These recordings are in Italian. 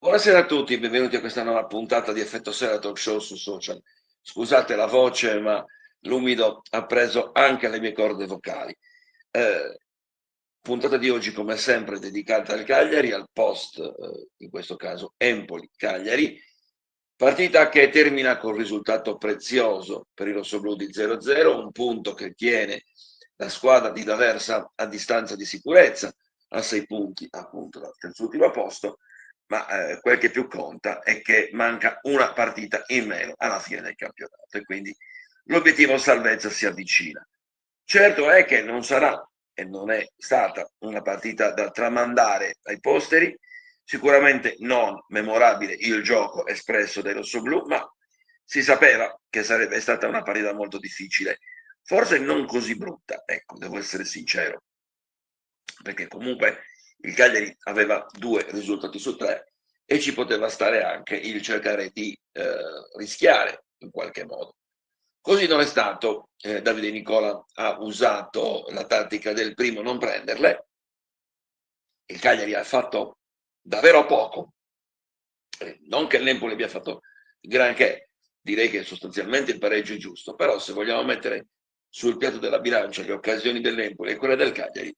Buonasera a tutti, benvenuti a questa nuova puntata di Effetto Sera Talk Show su Social. Scusate la voce, ma l'umido ha preso anche le mie corde vocali. Puntata di oggi, come sempre, dedicata al Cagliari, al post, in questo caso Empoli-Cagliari, partita che termina con risultato prezioso per i rossoblù di 0-0, un punto che tiene la squadra di D'Aversa a distanza di sicurezza, a 6 punti appunto dal terzultimo posto, ma quel che più conta è che manca una partita in meno alla fine del campionato e quindi l'obiettivo salvezza si avvicina. Certo è che non sarà e non è stata una partita da tramandare ai posteri, sicuramente non memorabile il gioco espresso dai rossoblù, ma si sapeva che sarebbe stata una partita molto difficile, forse non così brutta, ecco, devo essere sincero, perché comunque il Cagliari aveva 2 risultati su 3 e ci poteva stare anche il cercare di rischiare in qualche modo. Così non è stato, Davide Nicola ha usato la tattica del primo non prenderle, il Cagliari ha fatto davvero poco, non che l'Empoli abbia fatto granché, direi che sostanzialmente il pareggio è giusto, però se vogliamo mettere sul piatto della bilancia le occasioni dell'Empoli e quelle del Cagliari,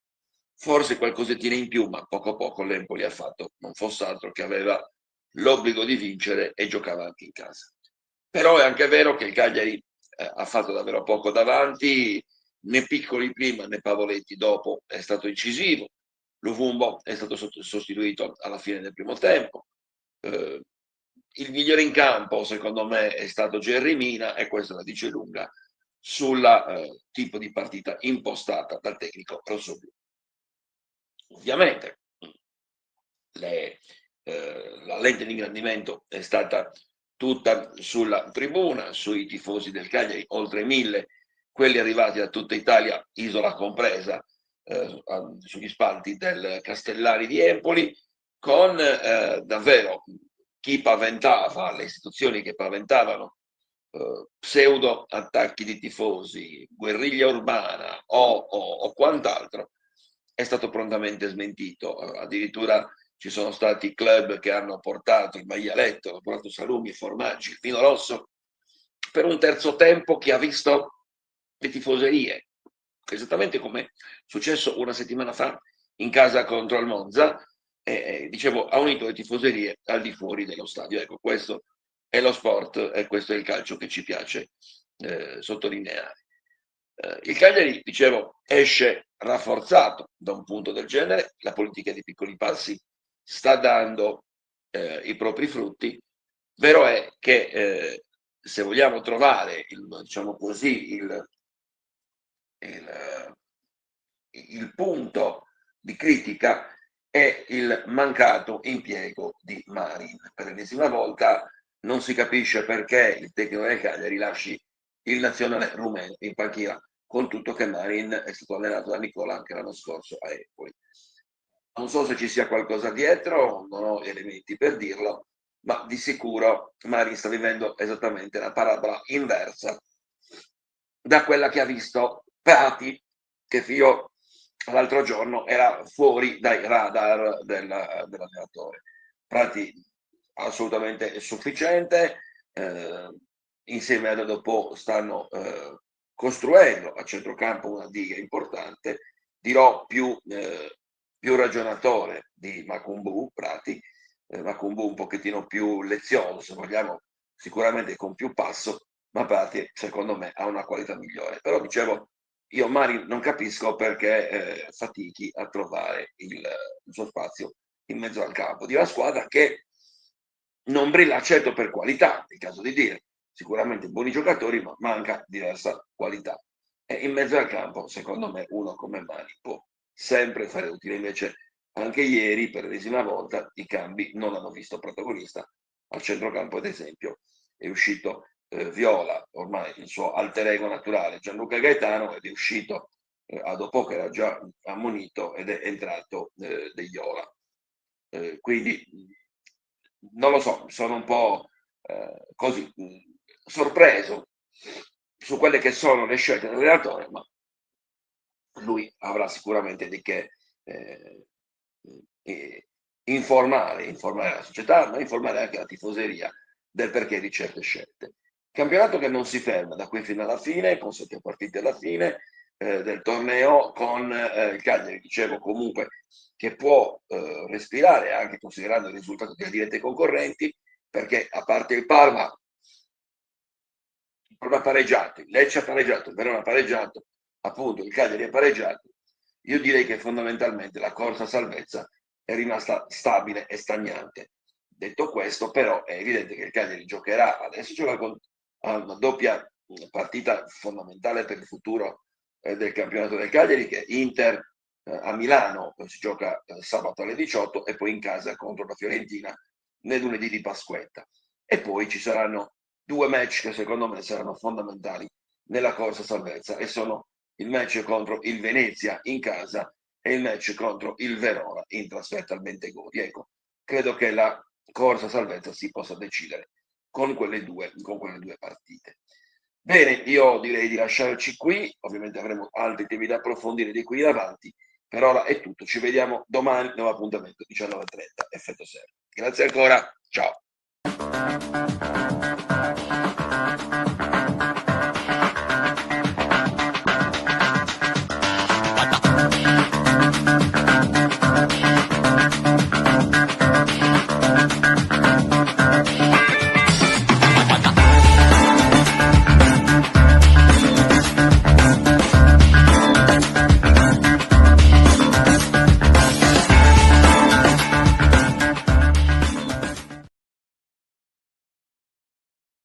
forse qualcosettina in più, ma poco a poco l'Empoli ha fatto, non fosse altro che aveva l'obbligo di vincere e giocava anche in casa. Però è anche vero che il Cagliari ha fatto davvero poco davanti, né Piccoli prima né Pavoletti dopo è stato incisivo, Luvumbo è stato sostituito alla fine del primo tempo, il migliore in campo secondo me è stato Gerry Mina e questo la dice lunga sul tipo di partita impostata dal tecnico rossoblu. Ovviamente la lente di ingrandimento è stata tutta sulla tribuna, sui tifosi del Cagliari, oltre 1000, quelli arrivati da tutta Italia, isola compresa, sugli spalti del Castellari di Empoli, con davvero chi paventava, le istituzioni che paventavano pseudo attacchi di tifosi, guerriglia urbana o quant'altro, è stato prontamente smentito. Addirittura ci sono stati club che hanno portato il maialetto, hanno portato salumi, formaggi, il vino rosso, per un terzo tempo che ha visto le tifoserie, esattamente come è successo una settimana fa in casa contro il Monza, dicevo, ha unito le tifoserie al di fuori dello stadio. Ecco, questo è lo sport e questo è il calcio che ci piace sottolineare. Il Cagliari, dicevo, esce rafforzato da un punto del genere, la politica dei piccoli passi sta dando i propri frutti. Vero è che se vogliamo trovare diciamo così, il punto di critica è il mancato impiego di Marin. Per l'ennesima volta non si capisce perché il tecnico del Cagliari lasci il nazionale rumeno in panchina, con tutto che Marin è stato allenato da Nicola anche l'anno scorso a Empoli. Non so se ci sia qualcosa dietro, non ho elementi per dirlo, ma di sicuro Marin sta vivendo esattamente la parabola inversa da quella che ha visto Prati, che fino all'altro giorno era fuori dai radar dell'allenatore. Prati assolutamente sufficiente, insieme a dopo stanno costruendo a centrocampo una diga importante, dirò più ragionatore di Macumbu, Prati, Macumbu un pochettino più lezioso, se vogliamo, sicuramente con più passo, ma Prati secondo me ha una qualità migliore. Però dicevo, io Mari non capisco perché fatichi a trovare il suo spazio in mezzo al campo di una squadra che non brilla certo per qualità, è il caso di dire, sicuramente buoni giocatori, ma manca diversa qualità. E in mezzo al campo, secondo me, uno come Mari può sempre fare utile. Invece Anche ieri, per l'ennesima volta, i cambi non hanno visto protagonista. Al centrocampo, ad esempio, è uscito Viola, ormai il suo alter ego naturale, Gianluca Gaetano, ed è uscito a dopo che era già ammonito ed è entrato De Iola. Quindi non lo so, sono un po' così sorpreso su quelle che sono le scelte dell'allenatore, ma lui avrà sicuramente di che informare la società, ma informare anche la tifoseria del perché di certe scelte. Campionato che non si ferma da qui fino alla fine, con 7 partite alla fine del torneo, con il Cagliari, dicevo comunque, che può respirare anche considerando il risultato delle dirette concorrenti, perché a parte il Parma ha pareggiato, il Lecce ha pareggiato, il Verona ha pareggiato, appunto il Cagliari ha pareggiato. Io direi che fondamentalmente la corsa a salvezza è rimasta stabile e stagnante. Detto questo, però, è evidente che il Cagliari giocherà, adesso gioca con una doppia partita fondamentale per il futuro del campionato del Cagliari, che è Inter a Milano, si gioca sabato alle 18 e poi in casa contro la Fiorentina nel lunedì di Pasquetta. E poi ci saranno 2 match che secondo me saranno fondamentali nella corsa salvezza e sono il match contro il Venezia in casa e il match contro il Verona in trasferta al Bentegodi. Ecco, credo che la corsa salvezza si possa decidere con quelle due partite. Bene, io direi di lasciarci qui, ovviamente avremo altri temi da approfondire di qui in avanti. Per ora è tutto, ci vediamo domani, nuovo appuntamento 19:30, Effetto Serra. Grazie ancora, ciao.